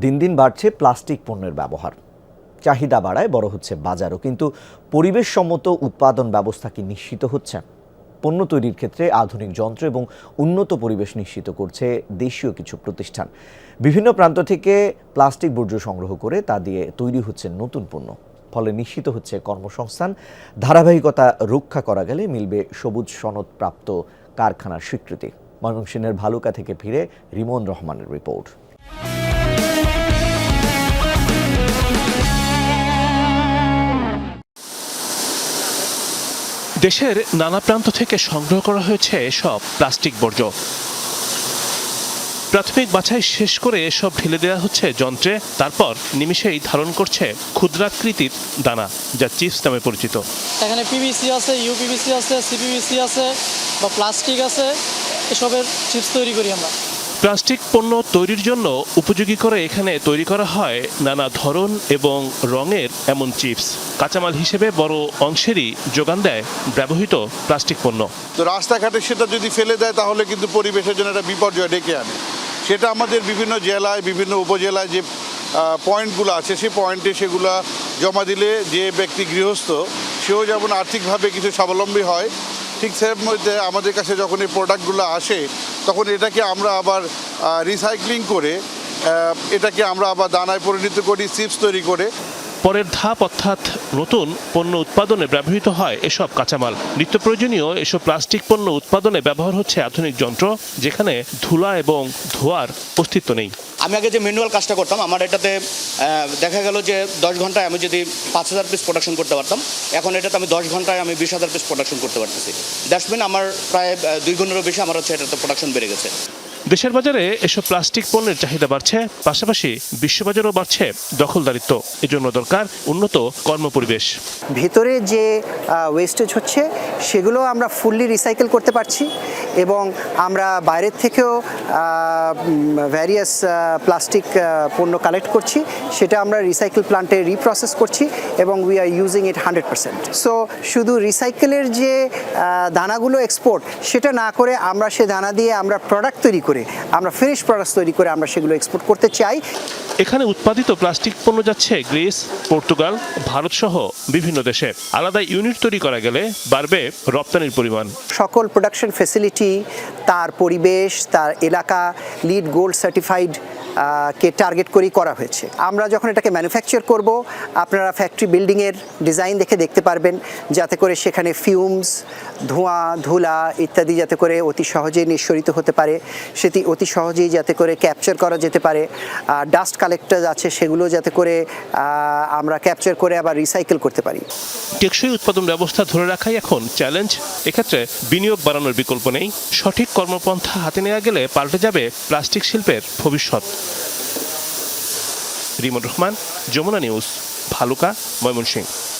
দিন দিন বাড়ছে প্লাস্টিক পণ্যের ব্যবহার, চাহিদা বাড়ায়, বড় হচ্ছে বাজারও। কিন্তু পরিবেশসম্মত উৎপাদন ব্যবস্থা কি নিশ্চিত হচ্ছে? পণ্য তৈরির ক্ষেত্রে আধুনিক যন্ত্র এবং উন্নত পরিবেশ নিশ্চিত করছে দেশীয় কিছু প্রতিষ্ঠান। বিভিন্ন প্রান্ত থেকে প্লাস্টিক বর্জ্য সংগ্রহ করে তা দিয়ে তৈরি হচ্ছে নতুন পণ্য। ফলে নিশ্চিত হচ্ছে কর্মসংস্থান। ধারাবাহিকতা রক্ষা করা গেলে মিলবে সবুজ সনদপ্রাপ্ত কারখানার স্বীকৃতি। ময়মনসিংহের ভালুকা থেকে ফিরে রিমন রহমানের রিপোর্ট। দেশের নানা প্রান্ত থেকে সংগ্রহ করা হয়েছে এসব প্লাস্টিক বর্জ্য। প্রাথমিক বাছাই শেষ করে এসব ঢেলে দেওয়া হচ্ছে যন্ত্রে, তারপর নিমিষেই ধারণ করছে ক্ষুদ্রাকৃতির দানা, যা চিপস নামে পরিচিত। এখানে পিভিসি আছে, ইউপিভিসি আছে, সিপিভিসি আছে বা প্লাস্টিক আছে, এসবের চিপস তৈরি করি আমরা। প্লাস্টিক পণ্য তৈরির জন্য উপযোগী করে এখানে তৈরি করা হয় নানা ধরন এবং রঙের এমন চিপস। কাঁচামাল হিসেবে বড় অংশেরই যোগান দেয় ব্যবহৃত প্লাস্টিক পণ্য। তো রাস্তাঘাটে সেটা যদি ফেলে দেয় তাহলে কিন্তু পরিবেশের জন্য একটা বিপর্যয় ডেকে আনে। সেটা আমাদের বিভিন্ন জেলায়, বিভিন্ন উপজেলায় যে পয়েন্টগুলো আছে, সেই পয়েন্টে সেগুলো জমা দিলে যে ব্যক্তি গৃহস্থ, সেও যেমন আর্থিকভাবে কিছু স্বাবলম্বী হয়, ঠিক সের মধ্যে আমাদের কাছে যখন এই প্রোডাক্টগুলো আসে তখন এটাকে আমরা আবার রিসাইক্লিং করে এটাকে আমরা আবার দানায় পরিণত করি, চিপস তৈরি করে। পরের ধাপ অর্থাৎ নতুন পণ্য উৎপাদনে ব্যবহৃত হয় এসব কাঁচামাল। নিত্য প্রয়োজনীয় এসব প্লাস্টিক পণ্য উৎপাদনে ব্যবহার হচ্ছে আধুনিক যন্ত্র, যেখানে ধুলা এবং ধোঁয়ার অস্তিত্ব নেই। আমি আগে যে ম্যানুয়াল কাজটা করতাম, আমার এটাতে দেখা গেল যে 10 ঘন্টায় আমি যদি 5000 পিস প্রোডাকশন করতে পারতাম, এখন এটাতে আমি 10 ঘন্টায় আমি 20,000 পিস প্রোডাকশন করতে পারতেছি। দ্যাটস মিন আমার প্রায় 2 গুণেরও বেশি আমার হচ্ছে এটাতে প্রোডাকশন বেড়ে গেছে। দেশের বাজারে এসব প্লাস্টিক পণ্যের চাহিদা বাড়ছে, পাশাপাশি বিশ্ববাজারেও বাড়ছে দখলদারিত্ব। এজন্য দরকার উন্নত কর্মপরিবেশ। ভিতরে যে ওয়েস্টেজ হচ্ছে সেগুলো আমরা ফুললি রিসাইকেল করতে পারছি এবং আমরা বাইরের থেকেও ভ্যারিয়াস প্লাস্টিক পণ্য কালেক্ট করছি, সেটা আমরা রিসাইকেল প্লান্টে রিপ্রসেস করছি এবং we are using it 100%। So শুধু রিসাইকেলের যে দানাগুলো এক্সপোর্ট, সেটা না করে আমরা সে দানা দিয়ে আমরা প্রোডাক্ট তৈরি করে, আমরা ফিনিশ প্রোডাক্ট তৈরি করে আমরা সেগুলো এক্সপোর্ট করতে চাই। এখানে উৎপাদিত প্লাস্টিক পণ্য যাচ্ছে গ্রিস, পর্তুগাল, ভারত সহ বিভিন্ন দেশে। আলাদা ইউনিট তৈরি করা গেলে বাড়বে রপ্তানির পরিমাণ। সকল প্রোডাকশন ফ্যাসিলিটি, তার পরিবেশ, তার এলাকা লিড গোল্ড সার্টিফাইড কে টার্গেট করেই করা হয়েছে। আমরা যখন এটাকে ম্যানুফ্যাকচার করব, আপনারা ফ্যাক্টরি বিল্ডিংয়ের ডিজাইন দেখতে পারবেন, যাতে করে সেখানে ফিউমস, ধোঁয়া, ধুলা ইত্যাদি যাতে করে অতি সহজেই নিঃসরিত হতে পারে, সেটি অতি সহজেই যাতে করে ক্যাপচার করা যেতে পারে। ডাস্ট কালেক্টর আছে, সেগুলো যাতে করে আমরা ক্যাপচার করে আবার রিসাইকেল করতে পারি। টেকসই উৎপাদন ব্যবস্থা ধরে রাখাই এখন চ্যালেঞ্জ। এক্ষেত্রে বিনিয়োগ বাড়ানোর বিকল্প নেই। সঠিক কর্মপন্থা হাতে নেওয়া গেলে পাল্টে যাবে প্লাস্টিক শিল্পের ভবিষ্যৎ। রিমন রহমান, যমুনা নিউজ, ভালুকা, ময়মনসিংহ।